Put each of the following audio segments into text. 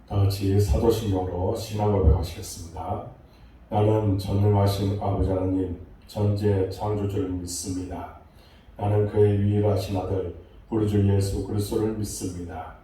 다 같이 사도신경으로 신앙 고백하시겠습니다. 나는 전능하신 아버지 하나님 전지의 창조주를 믿습니다. 나는 그의 유일하신 아들 우리 주 예수 그리스도를 믿습니다.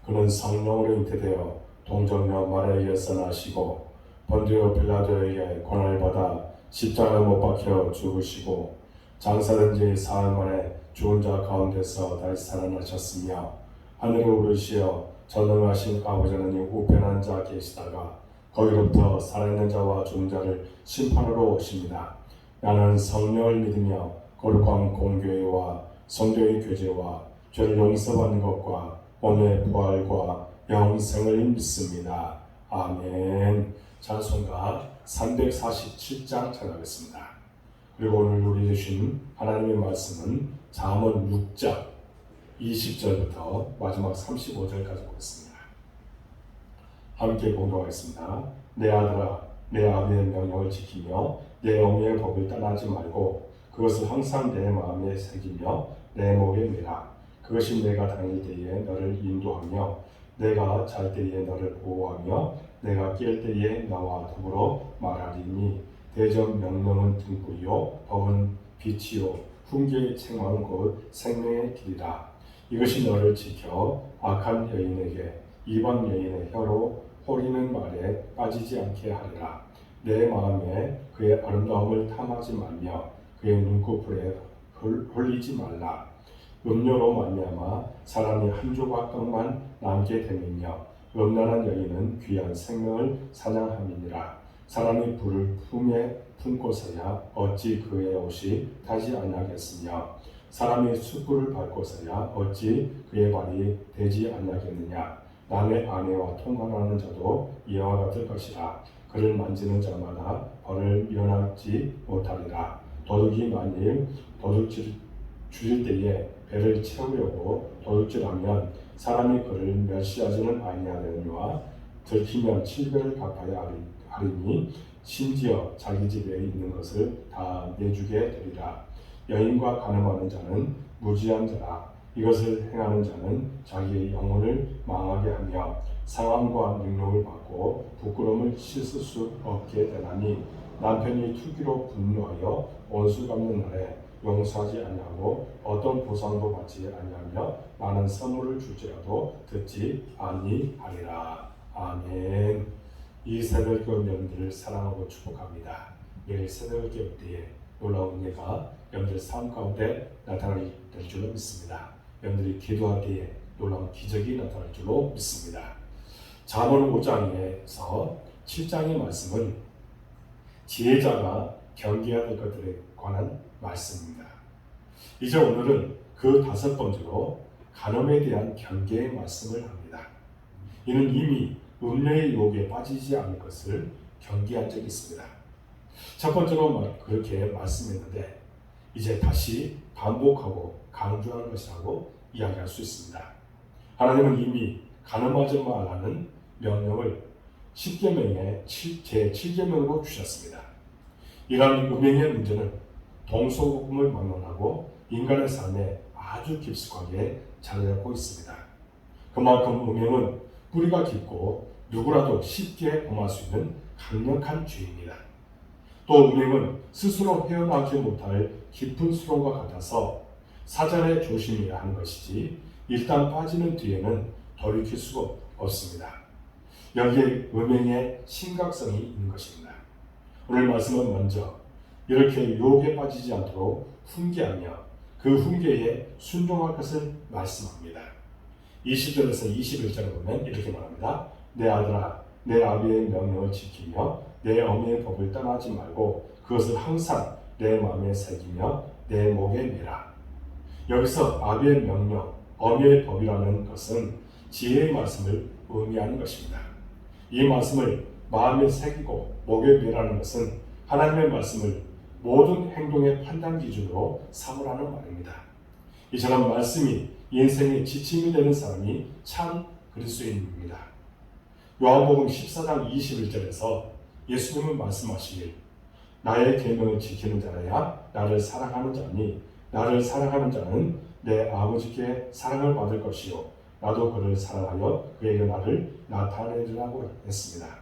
그는 성령으로 잉태되어 동정녀 마리아에게서 나시고 본디오 빌라도에게 고난을 받아 십자가에 못 박혀 죽으시고 장사된 지 사흘 만에 죽은 자 가운데서 다시 살아나셨으며 하늘에 오르시어 전능하신 아버지 하나님 우편한 자 계시다가 거기로부터 살아있는 자와 죽은 자를 심판하러 오십니다. 나는 성령을 믿으며 거룩한 공교회와 성도의 교제와 죄를 용서받는 것과 몸의 부활과 영생을 믿습니다. 아멘. 찬송가 347장 찬양하겠습니다. 그리고 오늘 우리 주신 하나님의 말씀은 잠언 6장 20절부터 마지막 35절까지 보겠습니다. 함께 공동하겠습니다. 내 아들아, 내 아비의 명령을 지키며 내 어미의 법을 떠나지 말고 그것을 항상 내 마음에 새기며 내 목에 매라. 그것이 내가 다닐 때에 너를 인도하며 내가 잘 때에 너를 보호하며 내가 깰 때에 나와 더불어 말하리니 대전 명령은 등불이요 법은 빛이요 훈계의 책망은 곧 생명의 길이라. 이것이 너를 지켜 악한 여인에게 이방 여인의 혀로 호리는 말에 빠지지 않게 하리라. 내 마음에 그의 아름다움을 탐하지 말며 그의 눈꺼풀에 홀리지 말라. 음료로 말미암아 사람이 한 조각 떡만 남게 됨이며 음란한 여인은 귀한 생명을 사냥함이니라. 사람이 불을 품에 품고서야 어찌 그의 옷이 타지 아니하겠으며 사람이 숯불을 밟고서야 어찌 그의 발이 되지 아니하겠느냐. 남의 아내와 통관하는 자도 이와 같을 것이라. 그를 만지는 자마다 벌을 면하지 못하리라. 도둑이 만일 도둑질 주일 때에 배를 채우려고 도둑질하면 사람이 그를 멸시하지는 아니하려니와 들키면 7배를 갚아야 하리니 심지어 자기 집에 있는 것을 다 내주게 되리라. 여인과 간음하는 자는 무지한 자라. 이것을 행하는 자는 자기의 영혼을 망하게 하며 상함과 능력을 받고 부끄러움을 씻을 수 없게 되나니 남편이 투기로 분노하여 원수 갚는 날에 용서하지 아니하고 어떤 보상도 받지 아니하며 많은 선물을 줄지라도 듣지 아니하리라. 아멘. 이 새벽교 여러분들을 사랑하고 축복합니다. 내일 새벽교 때에 놀라운 예가 여러분들 삶 가운데 나타날 줄로 믿습니다. 여러분들이 기도할 때에 놀라운 기적이 나타날 줄로 믿습니다. 잠언 5장에서 7장의 말씀은 지혜자가 경계해야 될 것들에 관한 말씀입니다. 이제 오늘은 그 다섯 번째로 간음에 대한 경계의 말씀을 합니다. 이는 이미 음료의 유혹에 빠지지 않을 것을 경계한 적이 있습니다. 첫 번째로 그렇게 말씀했는데 이제 다시 반복하고 강조한 것이라고 이야기할 수 있습니다. 하나님은 이미 간음하지 말라는 명령을 10계명의 제7계명으로 주셨습니다. 이러한 음행의 문제는 동서고금을 막론하고 인간의 삶에 아주 깊숙하게 자리 잡고 있습니다. 그만큼 음행은 뿌리가 깊고 누구라도 쉽게 범할 수 있는 강력한 죄입니다. 또 음행은 스스로 헤어나오지 못할 깊은 수로가 같아서 사전에 조심해야 하는 것이지 일단 빠지는 뒤에는 돌이킬 수가 없습니다. 여기에 음행의 심각성이 있는 것입니다. 오늘 말씀은 먼저 이렇게 유혹에 빠지지 않도록 훈계하며 그 훈계에 순종할 것을 말씀합니다. 20절에서 21절을 보면 이렇게 말합니다. 내 아들아, 내 아비의 명령을 지키며 내 어미의 법을 떠나지 말고 그것을 항상 내 마음에 새기며 내 목에 매라. 여기서 아비의 명령, 어미의 법이라는 것은 지혜의 말씀을 의미하는 것입니다. 이 말씀을 마음에 새기고 목에 매라는 것은 하나님의 말씀을 모든 행동의 판단 기준으로 삼으라는 말입니다. 이처럼 말씀이 인생의 지침이 되는 사람이 참 그리스도인입니다. 요한복음 14장 21절에서 예수님은 말씀하시길 나의 계명을 지키는 자라야 나를 사랑하는 자니 나를 사랑하는 자는 내 아버지께 사랑을 받을 것이요 나도 그를 사랑하여 그에게 나를 나타내리라고 했습니다.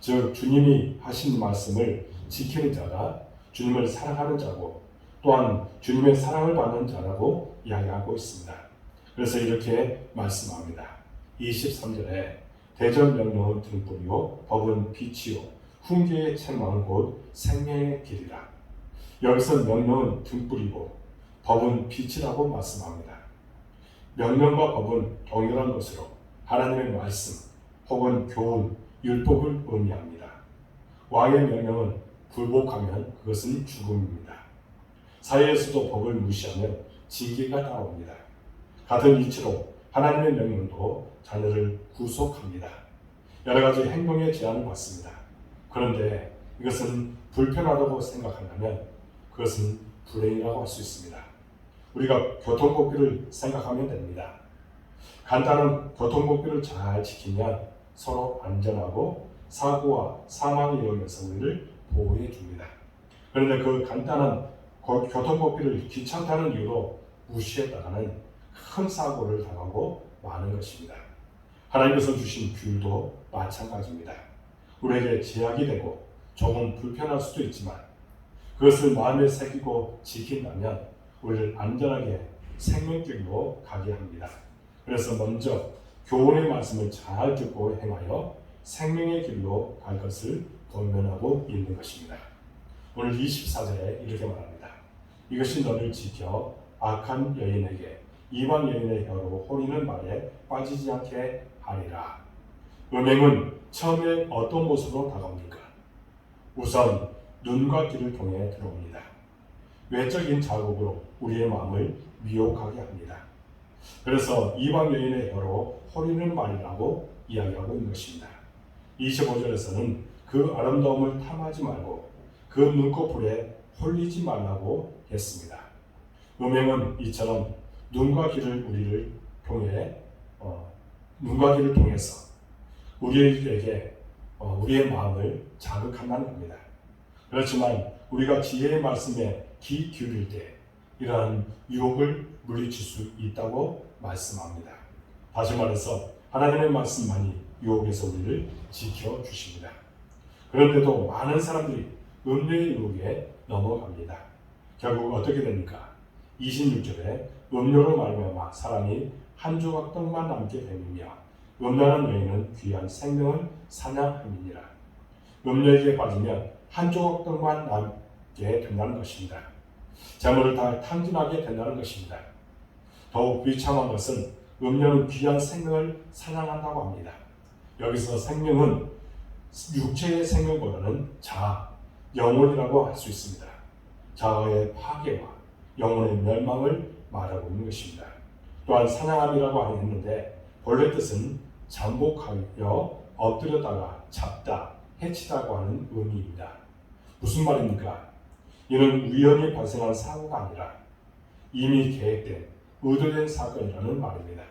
즉 주님이 하신 말씀을 지키는 자가 주님을 사랑하는 자고 또한 주님의 사랑을 받는 자라고 이야기하고 있습니다. 그래서 이렇게 말씀합니다. 23절에 대전 명령은 등불이요 법은 빛이요 훈계의 책망은 곧 생명의 길이라. 여기서 명령은 등불이고 법은 빛이라고 말씀합니다. 명령과 법은 동일한 것으로 하나님의 말씀 혹은 교훈, 율법을 의미합니다. 왕의 명령은 불복하면 그것은 죽음입니다. 사회에서도 법을 무시하면 징계가 따라옵니다. 같은 이치로 하나님의 명령도 자녀를 구속합니다. 여러 가지 행동의 제한을 받습니다. 그런데 이것은 불편하다고 생각한다면 그것은 불행이라고 할 수 있습니다. 우리가 교통법규를 생각하면 됩니다. 간단한 교통법규를 잘 지키면 서로 안전하고 사고와 사망의 위험에서 우리를 보호해 줍니다. 그런데 그 간단한 교통법규를 귀찮다는 이유로 무시했다가는 큰 사고를 당하고 마는 것입니다. 하나님께서 주신 규율도 마찬가지입니다. 우리에게 제약이 되고 조금 불편할 수도 있지만 그것을 마음에 새기고 지킨다면 우리를 안전하게 생명길로 가게 합니다. 그래서 먼저 교훈의 말씀을 잘 듣고 행하여 생명의 길로 갈 것을 권면하고 있는 것입니다. 오늘 24절에 이렇게 말합니다. 이것이 너를 지켜 악한 여인에게 이방 여인의 혀로 호리는 말에 빠지지 않게 하리라. 음행은 처음에 어떤 모습으로 다가옵니까? 우선 눈과 귀를 통해 들어옵니다. 외적인 자극으로 우리의 마음을 미혹하게 합니다. 그래서 이방 여인의 혀로 호리는 말이라고 이야기하고 있는 것입니다. 25절에서는 그 아름다움을 탐하지 말고 그 눈꺼풀에 홀리지 말라고 했습니다. 음행은 이처럼 눈과 귀를 통해서 우리에게 우리의 마음을 자극한다는 겁니다. 그렇지만 우리가 지혜의 말씀에 귀 기울일 때 이러한 유혹을 물리칠 수 있다고 말씀합니다. 다시 말해서 하나님의 말씀만이 유혹에서 우리를 지켜주십니다. 그런데도 많은 사람들이 음료의 유혹에 넘어갑니다. 결국 어떻게 됩니까? 26절에 음료로 말미암아 사람이 한 조각 떡만 남게 됨이며 음란한 여인은 귀한 생명을 사냥함이니라. 음료에게 빠지면 한 조각 떡만 남게 된다는 것입니다. 재물을 다 탕진하게 된다는 것입니다. 더욱 비참한 것은 음료는 귀한 생명을 사냥한다고 합니다. 여기서 생명은 육체의 생명보다는 영혼이라고 할 수 있습니다. 자아의 파괴와 영혼의 멸망을 말하고 있는 것입니다. 또한 사냥함이라고 했는데 본래 뜻은 잠복하여 엎드렸다가 잡다, 해치다고 하는 의미입니다. 무슨 말입니까? 이는 우연히 발생한 사고가 아니라 이미 계획된, 의도된 사건이라는 말입니다.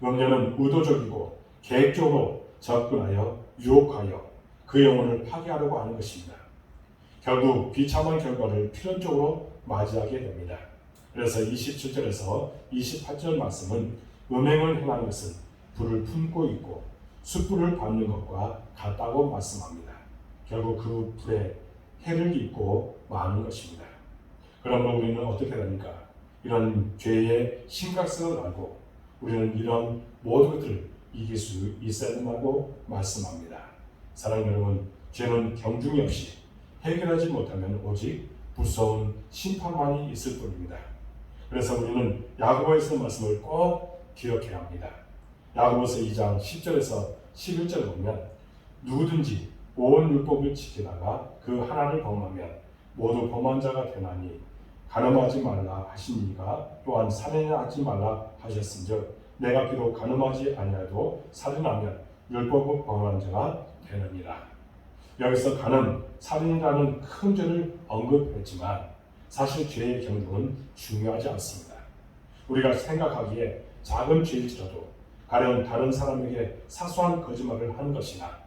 음료는 의도적이고 계획적으로 접근하여 유혹하여 그 영혼을 파괴하려고 하는 것입니다. 결국 비참한 결과를 필연적으로 맞이하게 됩니다. 그래서 27절에서 28절 말씀은 음행을 행하는 것은 불을 품고 있고 숯불을 받는 것과 같다고 말씀합니다. 결국 그 불에 해를 입고 마는 것입니다. 그러면 우리는 어떻게 됩니까? 이런 죄의 심각성을 알고 우리는 이런 모든 것들을 이길 수 있어야 된다고 말씀합니다. 사랑하는 여러분, 죄는 경중이 없이 해결하지 못하면 오직 무서운 심판만이 있을 뿐입니다. 그래서 우리는 야고보에서 말씀을 꼭 기억해야 합니다. 야고보서 2장 10절에서 11절 보면 누구든지 온 율법을 지키다가 그 하나를 범하면 모두 범한 자가 되나니 간음하지 말라 하신 이가 또한 살인하지 말라 하셨은즉 내가 비록 간음하지 아니하여도 살인하면 율법을 범한 자가 되느니라. 여기서 간음, 살인이라는 큰 죄를 언급했지만 사실 죄의 경중은 중요하지 않습니다. 우리가 생각하기에 작은 죄일지라도 가령 다른 사람에게 사소한 거짓말을 하는 것이나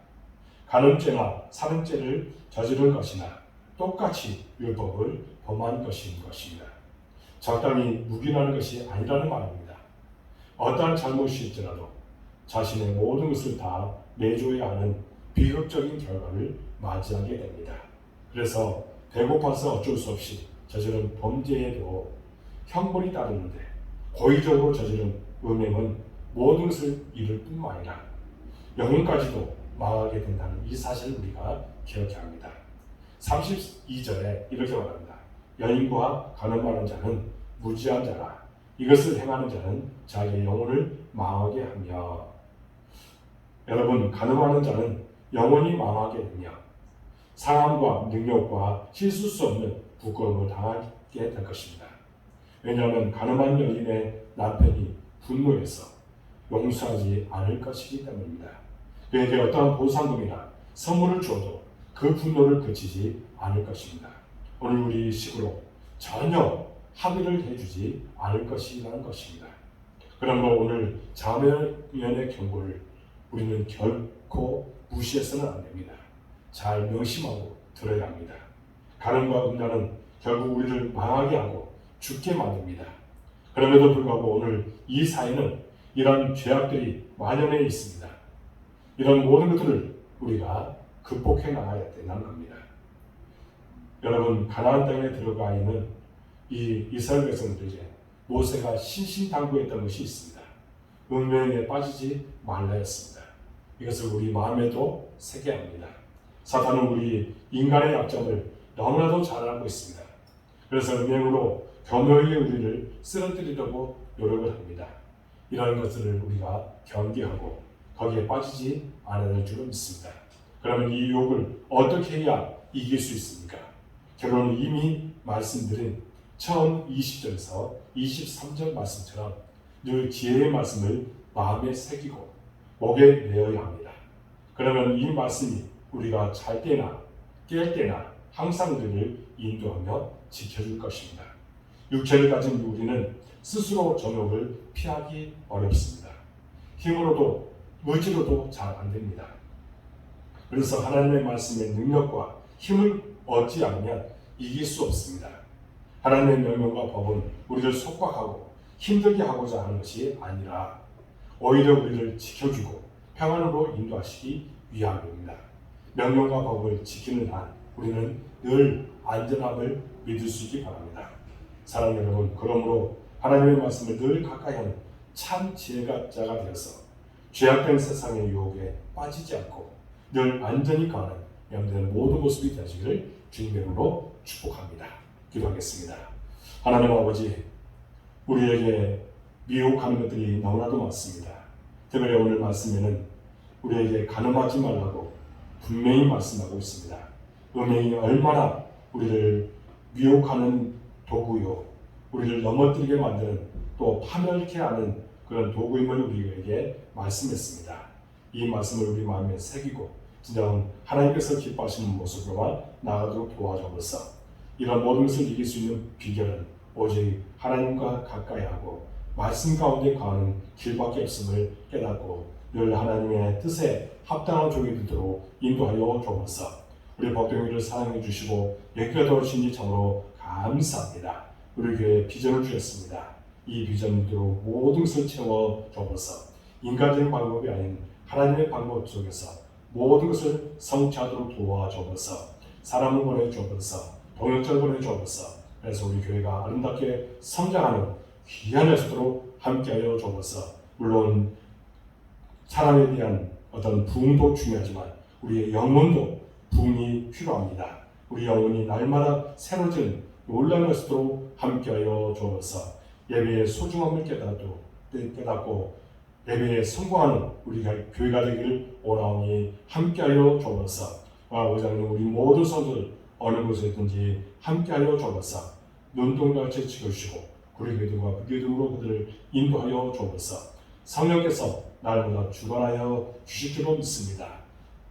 간음죄나 살인죄를 저지른 것이나 똑같이 율법을 범한 것인 것입니다. 적당히 묵인하는 것이 아니라는 말입니다. 어떠한 잘못이 있더라도 자신의 모든 것을 다 내줘야 하는 비극적인 결과를 맞이하게 됩니다. 그래서 배고파서 어쩔 수 없이 저지른 범죄에도 형벌이 따르는데 고의적으로 저지른 음행은 모든 것을 잃을 뿐만 아니라 영혼까지도 망하게 된다는 이 사실을 우리가 기억해야 합니다. 32절에 이렇게 말합니다. 여인과 가늠하는 자는 무지한 자라. 이것을 행하는 자는 자기의 영혼을 망하게 하며. 여러분, 가늠하는 자는 영원히 망하게 되며 상함과 능력과 씻을 수 없는 부끄러움을 당하게 될 것입니다. 왜냐하면 가늠한 여인의 남편이 분노해서 용서하지 않을 것이기 때문입니다. 그에게 어떠한 보상금이나 선물을 줘도 그 분노를 그치지 않을 것입니다. 오늘 우리 식으로 전혀 합의를 해주지 않을 것이라는 것입니다. 그러므로 오늘 자매연의 경고를 우리는 결코 무시해서는 안 됩니다. 잘 명심하고 들어야 합니다. 가늠과 음란은 결국 우리를 망하게 하고 죽게 만듭니다. 그럼에도 불구하고 오늘 이 사회는 이런 죄악들이 만연해 있습니다. 이런 모든 것들을 우리가 극복해 나가야 된다는 겁니다. 여러분, 가나안 땅에 들어가 있는 이 이스라엘 백성들에게 모세가 신신당부했던 것이 있습니다. 음행에 빠지지 말라 했습니다. 이것을 우리 마음에도 새겨야 합니다. 사탄은 우리 인간의 약점을 너무나도 잘 알고 있습니다. 그래서 음행으로 교묘하게 우리를 쓰러뜨리려고 노력을 합니다. 이런 것들을 우리가 경계하고 거기에 빠지지 않아야 할 줄로 믿습니다. 그러면 이 유혹을 어떻게 해야 이길 수 있습니까? 결론은 이미 말씀드린 처음 20절에서 23절 말씀처럼 늘 지혜의 말씀을 마음에 새기고 목에 메어야 합니다. 그러면 이 말씀이 우리가 잘 때나 깰 때나 항상 우리를 인도하며 지켜줄 것입니다. 육체를 가진 우리는 스스로 정욕을 피하기 어렵습니다. 힘으로도 의지로도 잘 안 됩니다. 그래서 하나님의 말씀의 능력과 힘을 얻지 않으면 이길 수 없습니다. 하나님의 명령과 법은 우리를 속박하고 힘들게 하고자 하는 것이 아니라 오히려 우리를 지켜주고 평안으로 인도하시기 위함입니다. 명령과 법을 지키는 한 우리는 늘 안전함을 믿을 수 있기 바랍니다. 사랑하는 여러분, 그러므로 하나님의 말씀을 늘 가까이 하는 참 지혜자가 되어서 죄악된 세상의 유혹에 빠지지 않고 늘 안전히 가는 여러분들의 모든 모습이 되시기를 주님으로 축복합니다. 기도하겠습니다. 하나님 아버지, 우리에게 미혹하는 것들이 너무나도 많습니다. 특별히 오늘 말씀에는 우리에게 가늠하지 말라고 분명히 말씀하고 있습니다. 음행이 얼마나 우리를 미혹하는 도구요, 우리를 넘어뜨리게 만드는 또 파멸케 하는 그런 도구임을 우리에게 말씀했습니다. 이 말씀을 우리 마음에 새기고 진정 하나님께서 기뻐하시는 모습으로만 나아가도록 도와주옵소서. 이런 모든 것을 이길 수 있는 비결은 오직 하나님과 가까이 하고 말씀 가운데 가는 길밖에 없음을 깨닫고 늘 하나님의 뜻에 합당한 종이 되도록 인도하여 주옵소서. 우리 복동이를 사랑해 주시고 여기가 도우시니 참으로 감사합니다. 우리 교회에 비전을 주셨습니다. 이 비전으로 모든 것을 채워 주옵소서. 인간적인 방법이 아닌 하나님의 방법 속에서 모든 것을 성취하도록 도와주옵소서. 사람을 보내주옵소서. 동역자를 보내주옵소서. 그래서 우리 교회가 아름답게 성장하는 귀한 열쇠로 함께하여 주옵소서. 물론 사람에 대한 어떤 부흥도 중요하지만 우리의 영혼도 부흥이 필요합니다. 우리 영혼이 날마다 새로워지는 놀라운 것으로 함께하여 주옵소서. 예배의 소중함을 깨닫고 예배에 성공하는 우리가 교회가 되기를 원하오니 함께하여 주옵소서. 오장님, 우리 모든 성도들 어느 곳에 있든지 함께하여 주옵소서. 눈동자같이 지켜주시고 구리교회들과 부교회들로 그들을 인도하여 주옵소서. 성령께서 날마다 주관하여 주실 줄로 믿습니다.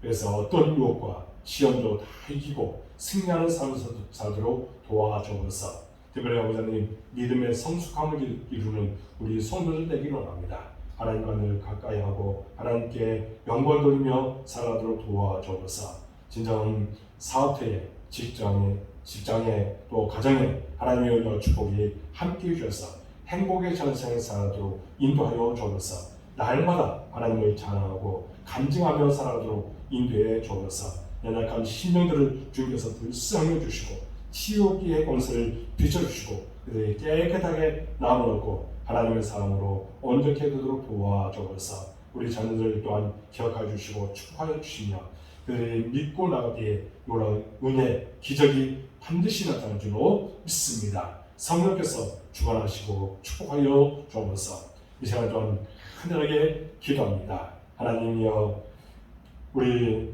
그래서 어떤 유혹과 시험도 다 이기고 승리하는 삶을 살도록 도와주옵소서. 특별히 아버지님, 믿음의 성숙함을 이루는 우리 성도들 되기를 원합니다. 하나님과 늘 가까이 하고 하나님께 영광 돌리며 살아가도록 도와주옵소서. 진정 사업체에, 직장에 또 가정에 하나님의 은혜와 축복이 함께 해주셔서 행복의 전생을 살아도록 인도하여 주옵소서. 날마다 하나님을 찬양하고 간증하며 살아도록 인도해 주옵소서. 연약한 심령들을 주님께서 불쌍히 주시고 치유기의 공세를 비춰주시고 그들이 깨끗하게 나음을 얻고 하나님의 사람으로 온전히 되도록 도와주옵소서. 우리 자녀들 또한 기억하여 주시고 축복하여 주시며 그들이 믿고 나가기에 놀라운 은혜, 기적이 반드시 나타날 줄로 믿습니다. 성령께서 주관하시고 축복하여 주옵소서. 이 시간 또한 간절하게 기도합니다. 하나님이여, 우리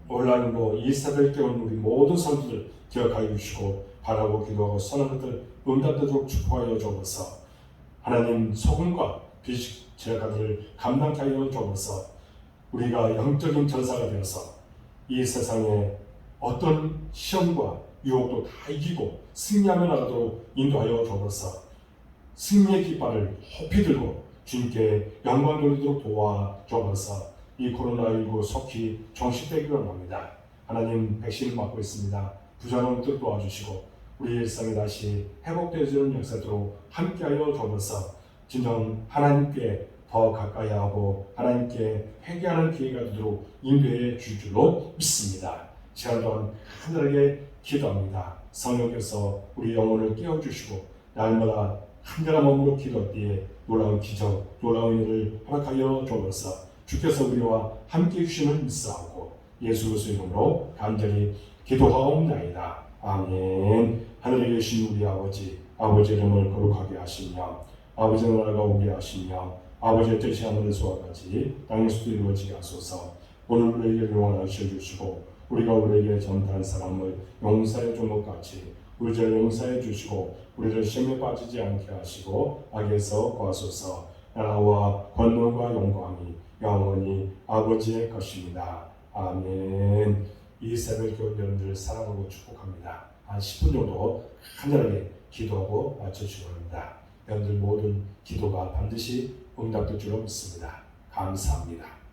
온라인으로 이스라엘 깨운 우리 모든 성도들 기억하여 주시고 바라고 기도하고 선한 것들 응답되도록 축복하여 주옵소서. 하나님, 소금과 빛 제가들 감당케 하여 주옵소서. 우리가 영적인 전사가 되어서 이 세상에 어떤 시험과 유혹도 다 이기고 승리하며 나가도록 인도하여 주옵소서. 승리의 깃발을 높이 들고 주님께 영광 돌리도록 도와주옵소서. 이 코로나19 속히 종식되기를 원합니다. 하나님, 백신을 맞고 있습니다. 부자농들 도와주시고 우리 일상이 다시 회복되어지는 역사도록 함께하여 주옵소서. 진정 하나님께 더 가까이 하고 하나님께 회개하는 기회가 되도록 인도해 줄 줄로 믿습니다. 시간 동안 간절하게 기도합니다. 성령께서 우리 영혼을 깨워주시고 날마다 간절한 마음으로 기도할 때에 놀라운 기적, 놀라운 일을 허락하여 주옵소서. 주께서 우리와 함께 해주심을 믿사오고 예수 그리스도의 이름으로 간절히 기도하옵나이다. 아멘. 하늘에 계신 우리 아버지, 아버지의 이름을 거룩하게 하시며 아버지의 나라가 오게 하시며 아버지의 뜻이 하늘에서와 같이 땅에서도 이루어지게 하소서. 오늘 우리에게 용을 하셔주시고 우리가 우리에게 전파한 사람을 용서해 준 것 같이 우리 죄를 용서해 주시고 우리를 시험에 빠지지 않게 하시고 악에서 구하소서. 나라와 권능과 영광이 영원히 아버지의 것입니다. 아멘. 이 새벽 교회 여러분들을 사랑하고 축복합니다. 한 10분 정도 간절하게 기도하고 마쳐주시기 바랍니다. 여러분들 모든 기도가 반드시 응답될 줄로 믿습니다. 감사합니다.